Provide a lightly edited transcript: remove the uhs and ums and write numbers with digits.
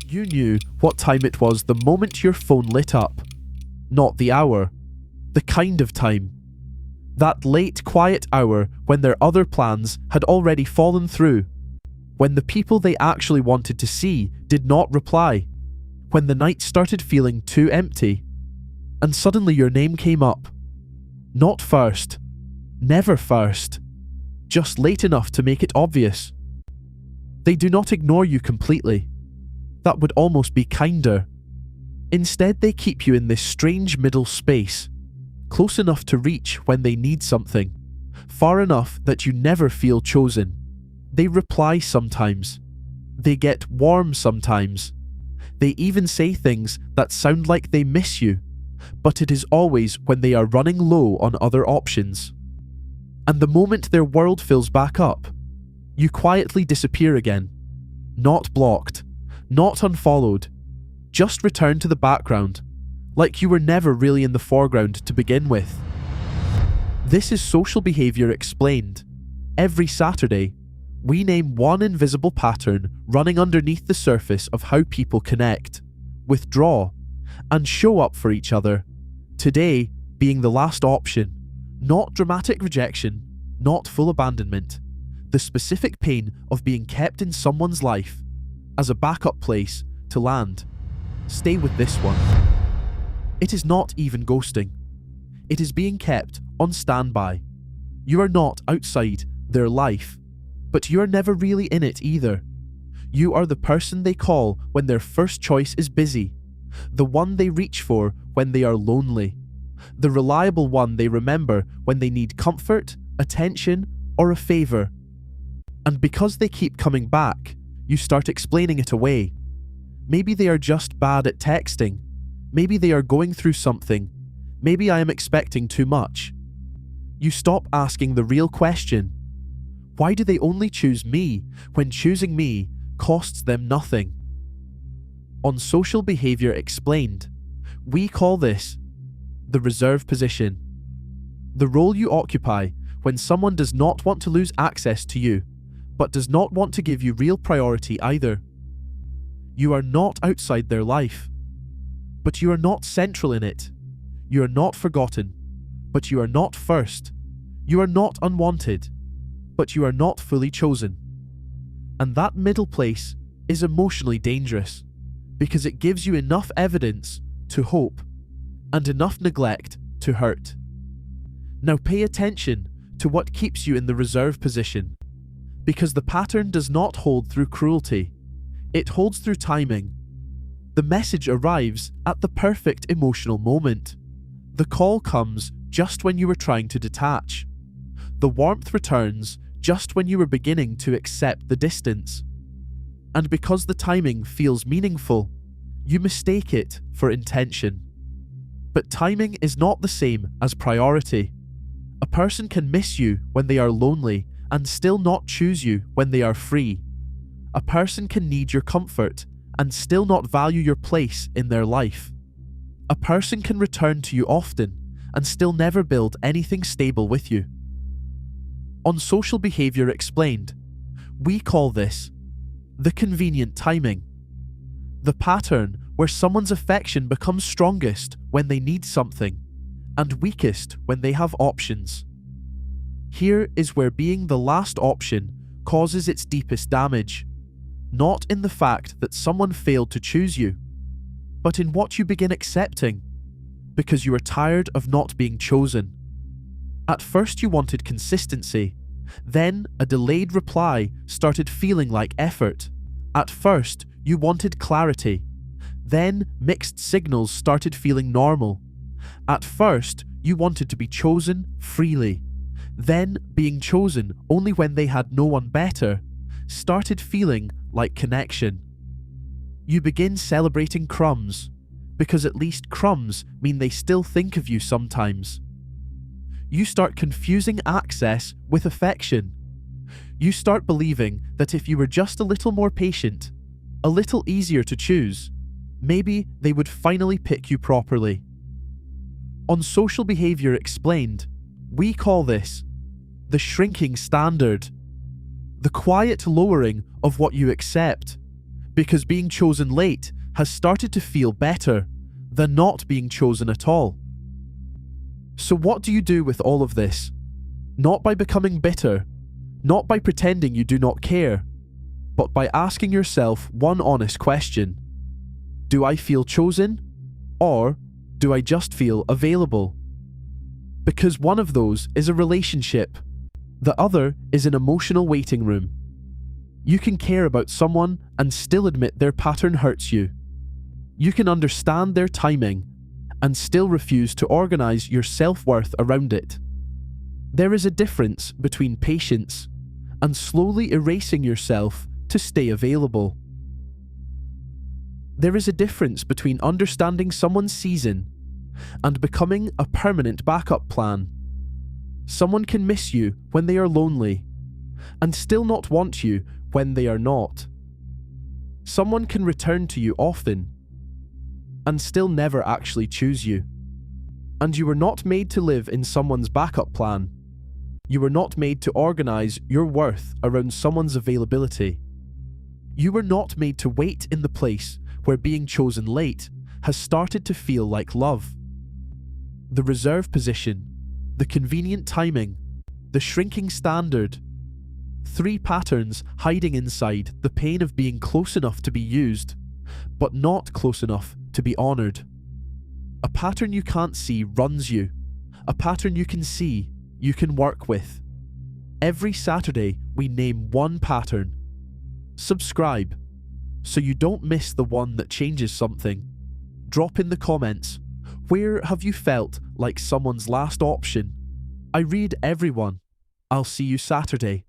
You knew what time it was the moment your phone lit up. Not the hour. The kind of time. That late, quiet hour when their other plans had already fallen through. When the people they actually wanted to see did not reply. When the night started feeling too empty. And suddenly your name came up. Not first. Never first. Just late enough to make it obvious. They do not ignore you completely. That would almost be kinder. Instead, they keep you in this strange middle space, close enough to reach when they need something, far enough that you never feel chosen. They reply sometimes. They get warm sometimes. They even say things that sound like they miss you, but it is always when they are running low on other options. And the moment their world fills back up, you quietly disappear again. Not blocked, not unfollowed, just return to the background, like you were never really in the foreground to begin with. This is Social Behaviour Explained. Every Saturday, we name one invisible pattern running underneath the surface of how people connect, withdraw, and show up for each other. Today being the last option. Not dramatic rejection, not full abandonment. The specific pain of being kept in someone's life as a backup place to land. Stay with this one. It is not even ghosting. It is being kept on standby. You are not outside their life, but you are never really in it either. You are the person they call when their first choice is busy, the one they reach for when they are lonely, the reliable one they remember when they need comfort, attention, or a favor. And because they keep coming back, you start explaining it away. Maybe they are just bad at texting. Maybe they are going through something. Maybe I am expecting too much. You stop asking the real question. Why do they only choose me when choosing me costs them nothing? On Social Behaviour Explained, we call this the reserve position. The role you occupy when someone does not want to lose access to you, but does not want to give you real priority either. You are not outside their life, but you are not central in it. You are not forgotten, but you are not first. You are not unwanted, but you are not fully chosen. And that middle place is emotionally dangerous because it gives you enough evidence to hope and enough neglect to hurt. Now pay attention to what keeps you in the reserve position, because the pattern does not hold through cruelty. It holds through timing. The message arrives at the perfect emotional moment. The call comes just when you were trying to detach. The warmth returns just when you were beginning to accept the distance. And because the timing feels meaningful, you mistake it for intention. But timing is not the same as priority. A person can miss you when they are lonely and still not choose you when they are free. A person can need your comfort and still not value your place in their life. A person can return to you often and still never build anything stable with you. On Social Behaviour Explained, we call this the convenient timing. The pattern where someone's affection becomes strongest when they need something and weakest when they have options. Here is where being the last option causes its deepest damage, not in the fact that someone failed to choose you, but in what you begin accepting, because you are tired of not being chosen. At first you wanted consistency, then a delayed reply started feeling like effort. At first you wanted clarity, then mixed signals started feeling normal. At first you wanted to be chosen freely, then being chosen only when they had no one better started feeling like connection. You begin celebrating crumbs, because at least crumbs mean they still think of you sometimes. You start confusing access with affection. You start believing that if you were just a little more patient, a little easier to choose, maybe they would finally pick you properly. On Social Behaviour Explained, we call this the shrinking standard. The quiet lowering of what you accept, because being chosen late has started to feel better than not being chosen at all. So what do you do with all of this? Not by becoming bitter, not by pretending you do not care, but by asking yourself one honest question. Do I feel chosen, or do I just feel available? Because one of those is a relationship. The other is an emotional waiting room. You can care about someone and still admit their pattern hurts you. You can understand their timing and still refuse to organize your self-worth around it. There is a difference between patience and slowly erasing yourself to stay available. There is a difference between understanding someone's season and becoming a permanent backup plan. Someone can miss you when they are lonely and still not want you when they are not. Someone can return to you often and still never actually choose you. And you were not made to live in someone's backup plan. You were not made to organize your worth around someone's availability. You were not made to wait in the place where being chosen late has started to feel like love. The reserve position, the convenient timing, the shrinking standard. 3 patterns hiding inside the pain of being close enough to be used, but not close enough to be honored. A pattern you can't see runs you. A pattern you can see, you can work with. Every Saturday, we name one pattern. Subscribe, so you don't miss the one that changes something. Drop in the comments, where have you felt like someone's last option? I read everyone. I'll see you Saturday.